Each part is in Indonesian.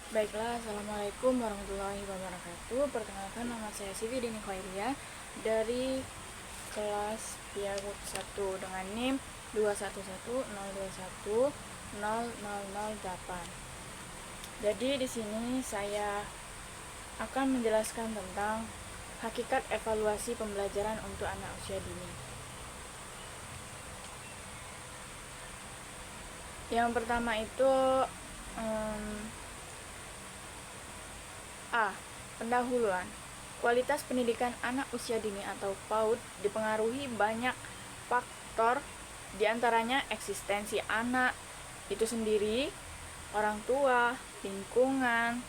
Baiklah, Assalamualaikum warahmatullahi wabarakatuh. Perkenalkan, nama saya Sivi Dini Khairia dari kelas Piagub 1 dengan NIM 21102100008. Jadi di sini saya akan menjelaskan tentang hakikat evaluasi pembelajaran untuk anak usia dini. Yang pertama itu A. Pendahuluan. Kualitas pendidikan anak usia dini atau PAUD dipengaruhi banyak faktor, diantaranya eksistensi anak itu sendiri, orang tua, lingkungan,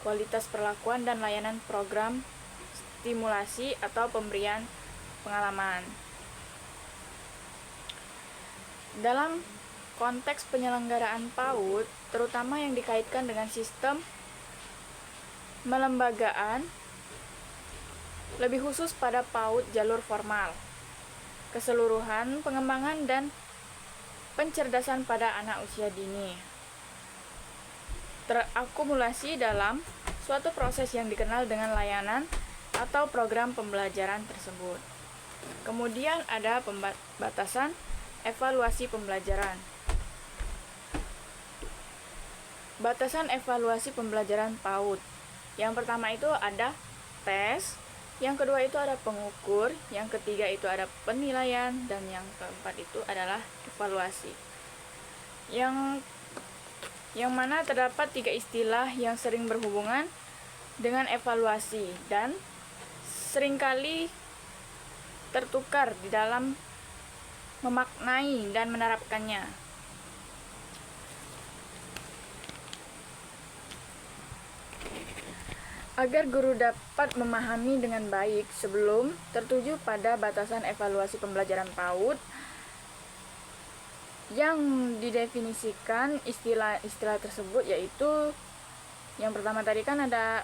kualitas perlakuan dan layanan program stimulasi atau pemberian pengalaman. Dalam konteks penyelenggaraan PAUD, terutama yang dikaitkan dengan sistem melembagaan, lebih khusus pada PAUD jalur formal, keseluruhan pengembangan dan pencerdasan pada anak usia dini terakumulasi dalam suatu proses yang dikenal dengan layanan atau program pembelajaran tersebut. Kemudian ada pembatasan evaluasi pembelajaran. Batasan evaluasi pembelajaran PAUD. Yang pertama itu ada tes, yang kedua itu ada pengukur, yang ketiga itu ada penilaian, dan yang keempat itu adalah evaluasi. Yang mana terdapat 3 istilah yang sering berhubungan dengan evaluasi dan seringkali tertukar di dalam memaknai dan menerapkannya. Agar guru dapat memahami dengan baik sebelum tertuju pada batasan evaluasi pembelajaran PAUD yang didefinisikan istilah-istilah tersebut, yaitu yang pertama tadi kan ada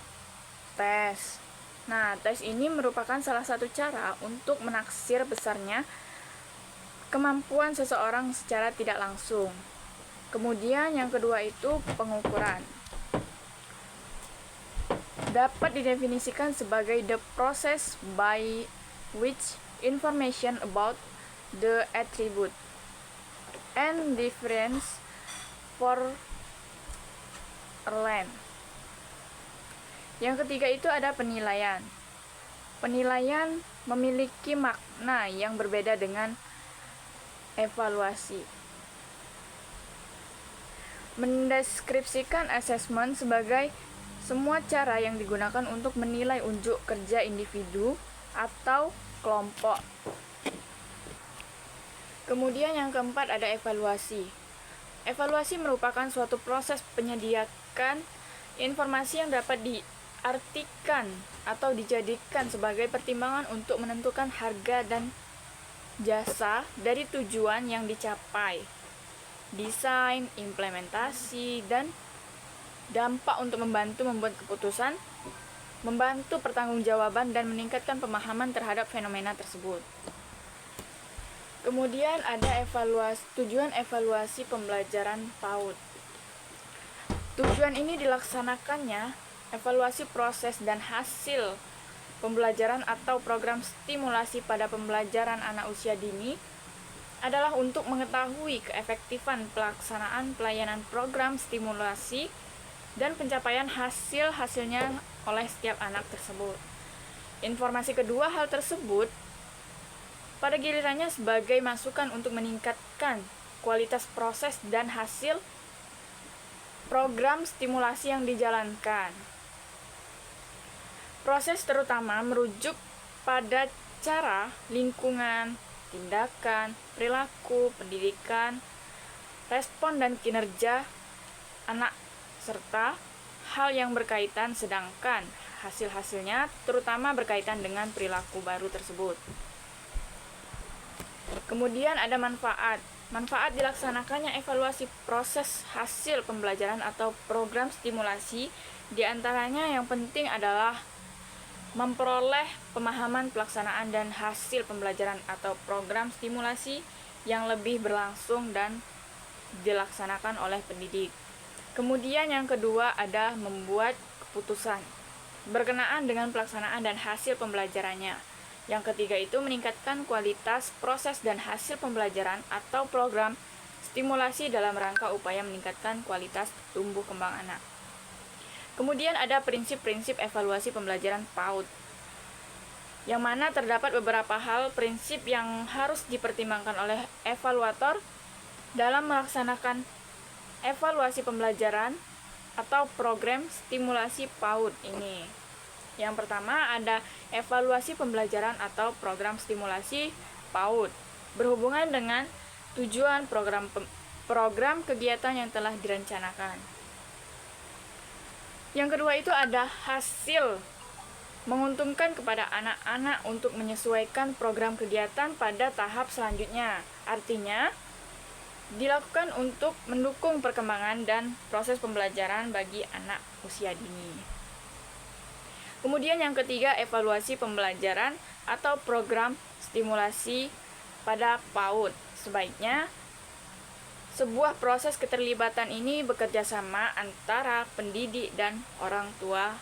tes. Nah, tes ini merupakan salah satu cara untuk menaksir besarnya kemampuan seseorang secara tidak langsung. Kemudian yang kedua itu pengukuran. Dapat didefinisikan sebagai the process by which information about the attribute and difference for learn. Yang ketiga itu ada penilaian. Penilaian memiliki makna yang berbeda dengan evaluasi. Mendeskripsikan assessment sebagai semua cara yang digunakan untuk menilai unjuk kerja individu atau kelompok. Kemudian yang keempat ada evaluasi. Evaluasi merupakan suatu proses penyediakan informasi yang dapat diartikan atau dijadikan sebagai pertimbangan untuk menentukan harga dan jasa dari tujuan yang dicapai, desain, implementasi, dan dampak untuk membantu membuat keputusan, membantu pertanggungjawaban, dan meningkatkan pemahaman terhadap fenomena tersebut. Kemudian ada tujuan evaluasi pembelajaran PAUD. Tujuan ini dilaksanakannya evaluasi proses dan hasil pembelajaran atau program stimulasi pada pembelajaran anak usia dini adalah untuk mengetahui keefektifan pelaksanaan pelayanan program stimulasi dan pencapaian hasil-hasilnya oleh setiap anak tersebut. Informasi kedua hal tersebut pada gilirannya sebagai masukan untuk meningkatkan kualitas proses dan hasil program stimulasi yang dijalankan. Proses terutama merujuk pada cara, lingkungan, tindakan, perilaku, pendidikan, respon dan kinerja anak serta hal yang berkaitan, sedangkan hasil-hasilnya terutama berkaitan dengan perilaku baru tersebut. Kemudian ada manfaat. Manfaat dilaksanakannya evaluasi proses hasil pembelajaran atau program stimulasi, diantaranya yang penting adalah memperoleh pemahaman pelaksanaan dan hasil pembelajaran atau program stimulasi yang lebih berlangsung dan dilaksanakan oleh pendidik. Kemudian yang kedua ada membuat keputusan berkenaan dengan pelaksanaan dan hasil pembelajarannya. Yang ketiga itu meningkatkan kualitas proses dan hasil pembelajaran atau program stimulasi dalam rangka upaya meningkatkan kualitas tumbuh kembang anak. Kemudian ada prinsip-prinsip evaluasi pembelajaran PAUD, yang mana terdapat beberapa hal prinsip yang harus dipertimbangkan oleh evaluator dalam melaksanakan evaluasi pembelajaran atau program stimulasi PAUD ini. Yang pertama ada evaluasi pembelajaran atau program stimulasi PAUD berhubungan dengan tujuan program kegiatan yang telah direncanakan. Yang kedua itu ada hasil, menguntungkan kepada anak-anak untuk menyesuaikan program kegiatan pada tahap selanjutnya. Artinya, dilakukan untuk mendukung perkembangan dan proses pembelajaran bagi anak usia dini. Kemudian yang ketiga, evaluasi pembelajaran atau program stimulasi pada PAUD. Sebaiknya, sebuah proses keterlibatan ini bekerja sama antara pendidik dan orang tua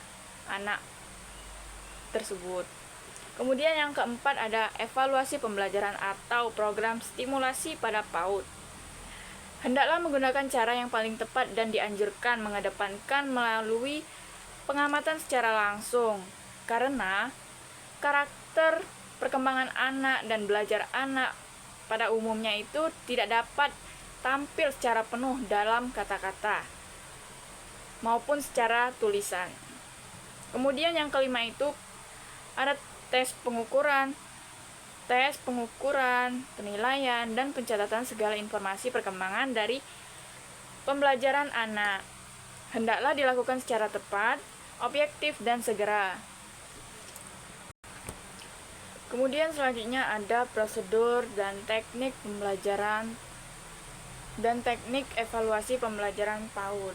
anak tersebut. Kemudian yang keempat ada evaluasi pembelajaran atau program stimulasi pada PAUD. Hendaklah menggunakan cara yang paling tepat dan dianjurkan mengedepankan melalui pengamatan secara langsung, karena karakter perkembangan anak dan belajar anak pada umumnya itu tidak dapat tampil secara penuh dalam kata-kata maupun secara tulisan. Kemudian yang kelima itu ada tes pengukuran, penilaian, dan pencatatan segala informasi perkembangan dari pembelajaran anak. Hendaklah dilakukan secara tepat, objektif, dan segera. Kemudian selanjutnya ada prosedur dan teknik pembelajaran dan teknik evaluasi pembelajaran PAUD,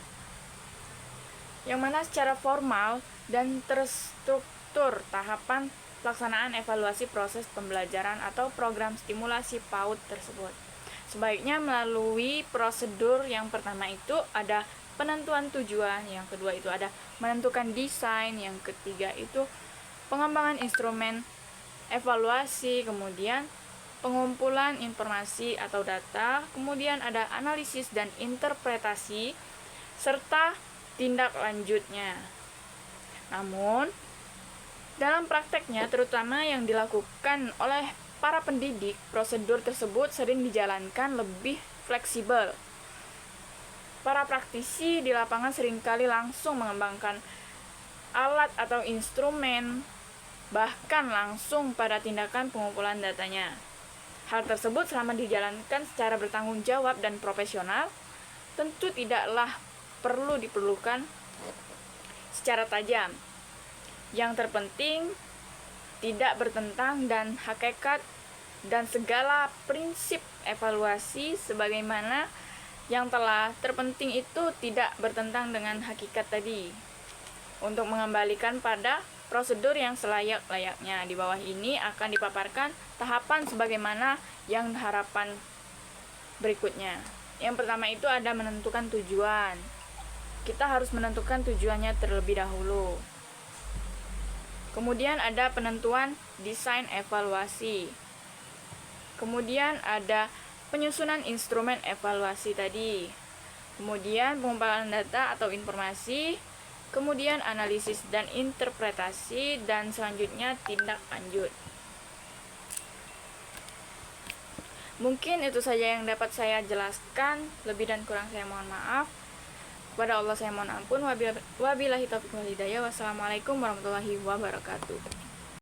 yang mana secara formal dan terstruktur tahapan pelaksanaan evaluasi proses pembelajaran atau program stimulasi PAUD tersebut. Sebaiknya melalui prosedur yang pertama itu ada penentuan tujuan, yang kedua itu ada menentukan desain, yang ketiga itu pengembangan instrumen evaluasi, kemudian pengumpulan informasi atau data, kemudian ada analisis dan interpretasi, serta tindak lanjutnya. Namun, dalam prakteknya, terutama yang dilakukan oleh para pendidik, prosedur tersebut sering dijalankan lebih fleksibel. Para praktisi di lapangan seringkali langsung mengembangkan alat atau instrumen, bahkan langsung pada tindakan pengumpulan datanya. Hal tersebut selama dijalankan secara bertanggung jawab dan profesional, tentu tidaklah diperlukan secara tajam. Yang terpenting, tidak bertentang dan hakikat dan segala prinsip evaluasi sebagaimana yang telah terpenting itu tidak bertentang dengan hakikat tadi. Untuk mengembalikan pada prosedur yang selayak-layaknya, di bawah ini akan dipaparkan tahapan sebagaimana yang harapan berikutnya. Yang pertama itu ada menentukan tujuan. Kita harus menentukan tujuannya terlebih dahulu. Kemudian ada penentuan desain evaluasi. Kemudian ada penyusunan instrumen evaluasi tadi. Kemudian pengumpulan data atau informasi. Kemudian analisis dan interpretasi, dan selanjutnya tindak lanjut. Mungkin itu saja yang dapat saya jelaskan. Lebih dan kurang saya mohon maaf. Kepada Allah saya mohon ampun. Wabillahi taufiq wal hidayah. Wassalamualaikum warahmatullahi wabarakatuh.